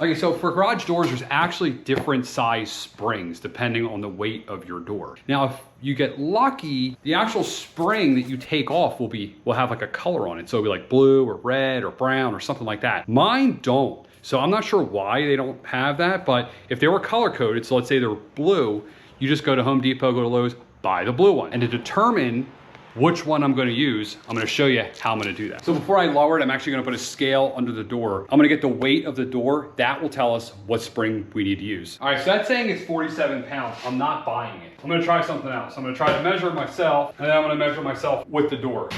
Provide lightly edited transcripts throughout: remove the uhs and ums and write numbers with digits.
Okay, so for garage doors, there's actually different size springs depending on the weight of your door. Now, if you get lucky, the actual spring that you take off will have like a color on it. So it'll be like blue or red or brown or something like that. Mine don't. So I'm not sure why they don't have that, but if they were color coded, so let's say they're blue, you just go to Home Depot, go to Lowe's, buy the blue one. And to determine which one I'm gonna use, I'm gonna show you how I'm gonna do that. So before I lower it, I'm actually gonna put a scale under the door. I'm gonna get the weight of the door. That will tell us what spring we need to use. All right, so that's saying it's 47 pounds. I'm not buying it. I'm gonna try something else. I'm gonna try to measure myself, and then I'm gonna measure myself with the door.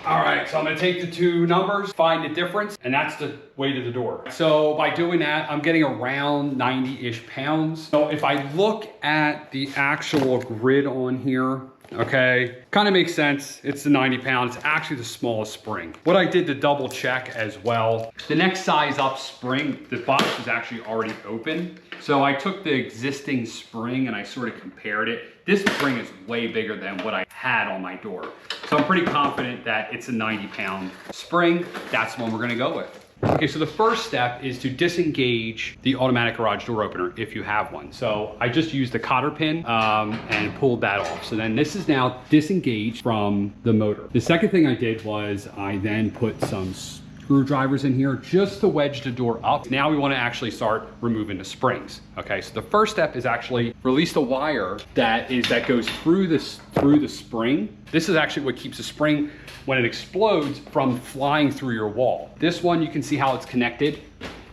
All right, so I'm gonna take the two numbers, find the difference, and that's the weight of the door. So by doing that, I'm getting around 90-ish pounds. So if I look at the actual grid on here, okay, kind of makes sense. It's the 90 pounds. It's actually the smallest spring. What I did to double check as well, the next size up spring, the box is actually already open. So I took the existing spring and I sort of compared it. This spring is way bigger than what I had on my door. So I'm pretty confident that it's a 90-pound spring. That's the one we're gonna go with. Okay, so the first step is to disengage the automatic garage door opener if you have one. So I just used the cotter pin and pulled that off. So then this is now disengaged from the motor. The second thing I did was I then put some screwdrivers in here just to wedge the door up. Now we want to actually start removing the springs. Okay, so the first step is actually release the wire that goes through the spring. This is actually what keeps the spring, when it explodes, from flying through your wall. This one, you can see how it's connected.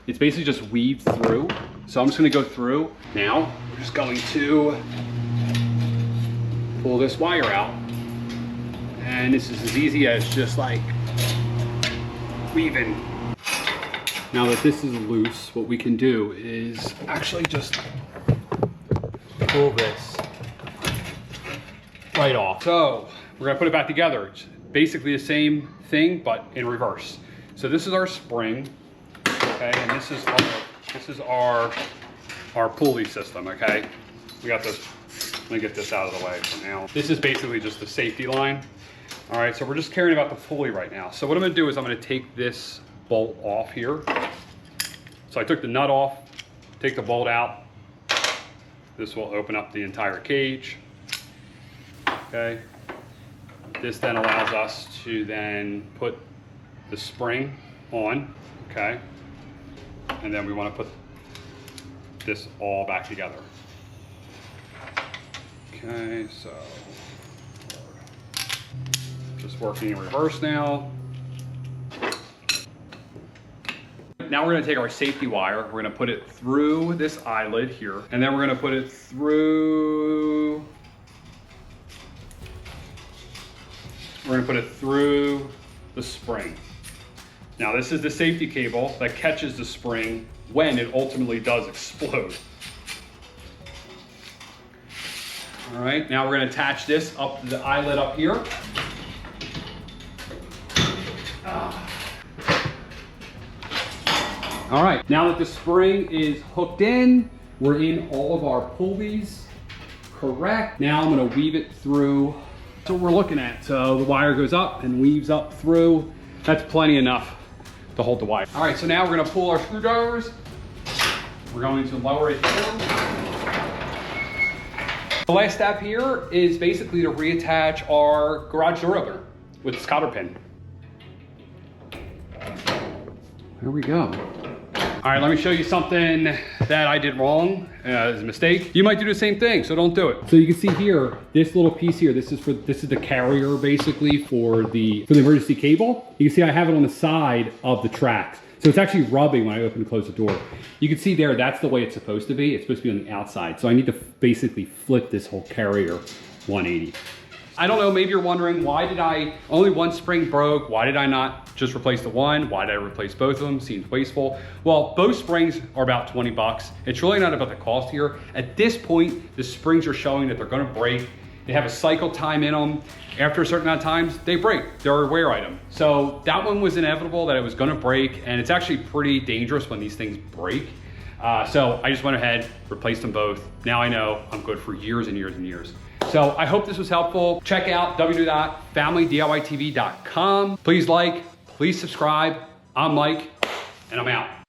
It's basically just weaved through. So I'm just gonna go through. Now, we're just going to pull this wire out. And this is as easy as just like weaving. Now that this is loose, what we can do is actually just pull this right off. So we're gonna put it back together. It's basically the same thing, but in reverse. So this is our spring, okay, and this is our pulley system, okay. We got this. Let me get this out of the way for now. This is basically just the safety line. All right, so we're just caring about the pulley right now. So what I'm gonna do is I'm gonna take this bolt off here. So I took the nut off, take the bolt out. This will open up the entire cage, okay. This then allows us to then put the spring on, okay. And then we wanna put this all back together. Okay, so just working in reverse now. Now we're gonna take our safety wire, we're gonna put it through this eyelid here, and then we're gonna put it through, the spring. Now this is the safety cable that catches the spring when it ultimately does explode. All right, now we're gonna attach this up to the eyelid up here. All right, now that the spring is hooked in, we're in all of our pulleys, correct. Now I'm gonna weave it through. That's what we're looking at. So the wire goes up and weaves up through. That's plenty enough to hold the wire. All right, so now we're gonna pull our screwdrivers. We're going to lower it down. The last step here is basically to reattach our garage door opener with this cotter pin. There we go. All right, let me show you something that I did wrong as a mistake. You might do the same thing, so don't do it. So you can see here, this little piece here, this is the carrier basically for the emergency cable. You can see I have it on the side of the tracks. So it's actually rubbing when I open and close the door. You can see there, that's the way it's supposed to be. It's supposed to be on the outside. So I need to basically flip this whole carrier 180. I don't know, maybe you're wondering, only one spring broke, why did I not just replace the one? Why did I replace both of them? Seems wasteful. Well, both springs are about 20 bucks. It's really not about the cost here. At this point, the springs are showing that they're gonna break. They have a cycle time in them. After a certain amount of times, they break. They're a wear item. So that one was inevitable that it was gonna break, and it's actually pretty dangerous when these things break. So I just went ahead, replaced them both. Now I know I'm good for years and years and years. So I hope this was helpful. Check out www.familydiytv.com. Please like, please subscribe. I'm Mike, and I'm out.